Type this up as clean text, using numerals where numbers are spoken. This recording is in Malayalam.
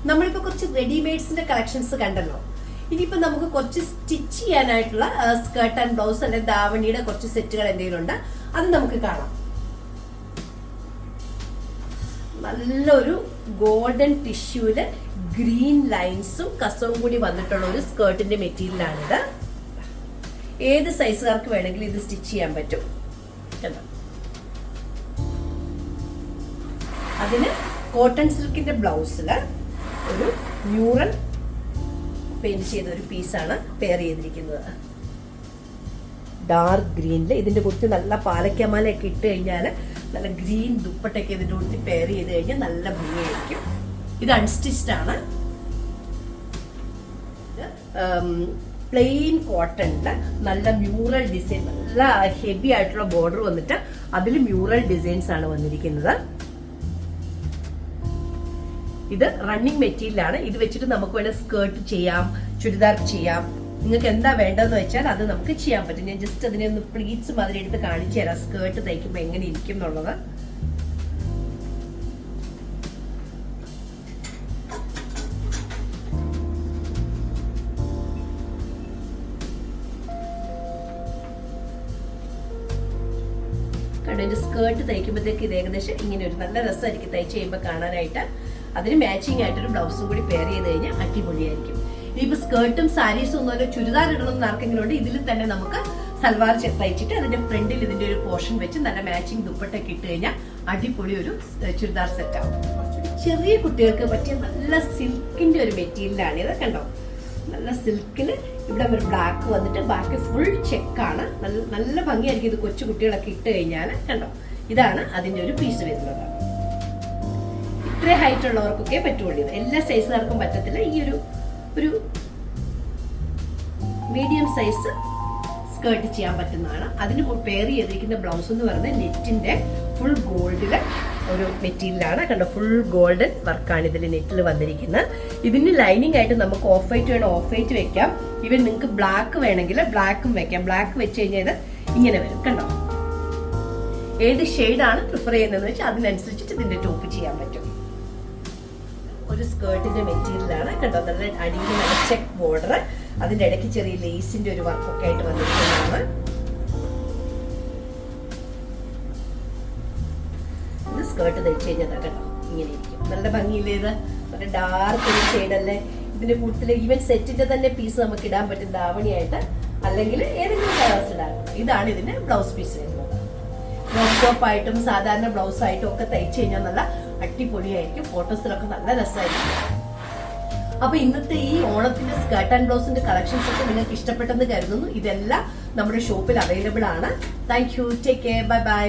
നമ്മളിപ്പോ കുറച്ച് റെഡിമെയ്ഡ്സിന്റെ കളക്ഷൻസ് കണ്ടല്ലോ. ഇനിയിപ്പോ നമുക്ക് കുറച്ച് സ്റ്റിച്ച് ചെയ്യാനായിട്ടുള്ള സ്കേർട്ട് ആൻഡ് ബ്ലൗസ് അല്ലെങ്കിൽ ദാവണിയുടെ കുറച്ച് സെറ്റുകൾ എന്തെങ്കിലും ഉണ്ട്, അത് നമുക്ക് കാണാം. നല്ലൊരു ഗോൾഡൻ ടിഷ്യൂല് ഗ്രീൻ ലൈൻസും കസവും കൂടി വന്നിട്ടുള്ള ഒരു സ്കേർട്ടിന്റെ മെറ്റീരിയലാണിത്. ഏത് സൈസുകാർക്ക് വേണമെങ്കിലും ഇത് സ്റ്റിച്ച് ചെയ്യാൻ പറ്റും. അതിന് കോട്ടൺ സിൽക്കിന്റെ ബ്ലൗസില് ഒരു മ്യൂറൽ പെയിന്റ് ചെയ്ത ഒരു പീസാണ് പെയർ ചെയ്തിരിക്കുന്നത്. ഡാർക്ക് ഗ്രീനില് ഇതിന്റെ കൂട്ടത്തിൽ നല്ല പാലക്കമാലയൊക്കെ ഇട്ട് കഴിഞ്ഞാൽ നല്ല ഗ്രീൻ ദുപ്പട്ടൊക്കെ ഇതിന്റെ കൂട്ടത്തിൽ പെയർ ചെയ്ത് കഴിഞ്ഞാൽ നല്ല ഭംഗിയായിരിക്കും. ഇത് അൺസ്റ്റിച്ച്ഡ് ആണ്. പ്ലെയിൻ കോട്ടണില് നല്ല മ്യൂറൽ ഡിസൈൻ, നല്ല ഹെവി ആയിട്ടുള്ള ബോർഡർ വന്നിട്ട് അതിൽ മ്യൂറൽ ഡിസൈൻസ് ആണ് വന്നിരിക്കുന്നത്. ഇത് റണ്ണിങ് മെറ്റീരിയലാണ്. ഇത് വെച്ചിട്ട് നമുക്ക് വേണേൽ സ്കേർട്ട് ചെയ്യാം, ചുരിദാർ ചെയ്യാം. നിങ്ങൾക്ക് എന്താ വേണ്ടതെന്ന് വെച്ചാൽ അത് നമുക്ക് ചെയ്യാൻ പറ്റും. ഞാൻ ജസ്റ്റ് അതിനെ ഒന്ന് പ്ലീറ്റ്സ് മാതിരി എടുത്ത് കാണിച്ചു തരാം, സ്കേർട്ട് തയ്ക്കുമ്പോൾ എങ്ങനെ ഇരിക്കും എന്നുള്ളത്. കണ്ടോ, എന്റെ സ്കേർട്ട് തയ്ക്കുമ്പോഴത്തേക്ക് ഇത് ഏകദേശം ഇങ്ങനെ ഒരു നല്ല രസമായിരിക്കും തയ്ച്ച് കഴിയുമ്പോൾ കാണാനായിട്ട്. അതിന് മാച്ചിങ് ആയിട്ടൊരു ബ്ലൗസും കൂടി പെയർ ചെയ്ത് കഴിഞ്ഞാൽ അടിപൊളിയായിരിക്കും. ഇനിയിപ്പോ സ്കേർട്ടും സാരീസും ഒന്നുമല്ല, ചുരിദാർ ഇടണം എന്ന് ആർക്കെങ്കിലും ഉണ്ട്, ഇതിൽ തന്നെ നമുക്ക് സൽവാർ തയ്ച്ചിട്ട് അതിന്റെ ഫ്രണ്ടിൽ ഇതിന്റെ ഒരു പോർഷൻ വെച്ച് നല്ല മാച്ചിങ് ദുപ്പട്ടൊക്കെ ഇട്ട് കഴിഞ്ഞാൽ അടിപൊളി ഒരു ചുരിദാർ സെറ്റ് ആവും. ചെറിയ കുട്ടികൾക്ക് പറ്റിയ നല്ല സിൽക്കിന്റെ ഒരു മെറ്റീരിയലാണ് ഇത്. കണ്ടോ, നല്ല സിൽക്കില് ഇവിടെ ഒരു ബ്ലാക്ക് വന്നിട്ട് ബാക്കി ഫുൾ ചെക്കാണ്. നല്ല ഭംഗിയായിരിക്കും ഇത് കൊച്ചു കുട്ടികളൊക്കെ ഇട്ട് കഴിഞ്ഞാൽ. കണ്ടോ, ഇതാണ് അതിന്റെ ഒരു പീസ് വരുന്നത്. ഇത്ര ഹൈറ്റ് ഉള്ളവർക്കൊക്കെ പറ്റുള്ളൂ ഇത്, എല്ലാ സൈസുകാർക്കും പറ്റത്തില്ല. ഈ ഒരു മീഡിയം സൈസ് സ്കേർട്ട് ചെയ്യാൻ പറ്റുന്നതാണ്. അതിന് പെയർ ചെയ്തിരിക്കുന്ന ബ്ലൗസ് എന്ന് പറയുന്നത് നെറ്റിന്റെ ഫുൾ ഗോൾഡിലെ ഒരു മെറ്റീരിയലാണ്. കണ്ടോ, ഫുൾ ഗോൾഡൻ വർക്കാണ് ഇതിൽ നെറ്റിൽ വന്നിരിക്കുന്നത്. ഇതിന് ലൈനിങ് ആയിട്ട് നമുക്ക് ഓഫ് വൈറ്റ് വേണം, ഓഫ് വൈറ്റ് വെക്കാം. ഇവൻ നിങ്ങൾക്ക് ബ്ലാക്ക് വേണമെങ്കിൽ ബ്ലാക്കും വെക്കാം. ബ്ലാക്ക് വെച്ച് കഴിഞ്ഞാൽ ഇത് ഇങ്ങനെ വരും. കണ്ടോ, ഏത് ഷെയ്ഡാണ് പ്രിഫർ ചെയ്യുന്നതെന്ന് വെച്ചാൽ അതിനനുസരിച്ചിട്ട് ഇതിന്റെ ടോപ്പ് ചെയ്യാൻ പറ്റും. ഒരു സ്കേർട്ടിന്റെ മെറ്റീരിയലാണ്. കണ്ടോ, നല്ല അടിയിൽ നല്ല ചെക്ക് ബോർഡർ, അതിന്റെ ഇടയ്ക്ക് ചെറിയ ലേസിന്റെ ഒരു വർക്കൊക്കെ ആയിട്ട് വന്നിരിക്കുന്നതാണ്. ഇത് സ്കേർട്ട് തയ്ച്ചു കഴിഞ്ഞാൽ കണ്ടോ ഇങ്ങനെ ഇരിക്കും. നല്ല ഭംഗിയില്ലേ ഇത്, നല്ല ഡാർക്ക് ഒരു ഷെയ്ഡല്ലേ. ഇതിന്റെ കൂട്ടത്തിൽ ഈവൻ സെറ്റിന്റെ തന്നെ പീസ് നമുക്ക് ഇടാൻ പറ്റും ദാവണിയായിട്ട്, അല്ലെങ്കിൽ ഏതെങ്കിലും കളേഴ്സ് ഇടാൻ. ഇതാണ് ഇതിന്റെ ബ്ലൗസ് പീസ് വരുന്നത്. ക്രോപ്പ് ടോപ്പ് ആയിട്ടും സാധാരണ ബ്ലൗസ് ആയിട്ടും ഒക്കെ തയ്ച്ചു കഴിഞ്ഞാൽ നല്ല അടിപൊളിയായിരിക്കും. ഫോട്ടോസിലൊക്കെ നല്ല രസമായിരിക്കും. അപ്പൊ ഇന്നത്തെ ഈ ഓണത്തിന്റെ സ്കേർട്ട് ആൻഡ് ബ്ലൗസിന്റെ കളക്ഷൻസ് ഒക്കെ നിങ്ങൾക്ക് ഇഷ്ടപ്പെട്ടെന്ന് കരുതുന്നു. ഇതെല്ലാം നമ്മുടെ ഷോപ്പിൽ അവൈലബിൾ ആണ്. Thank you, take care, bye bye.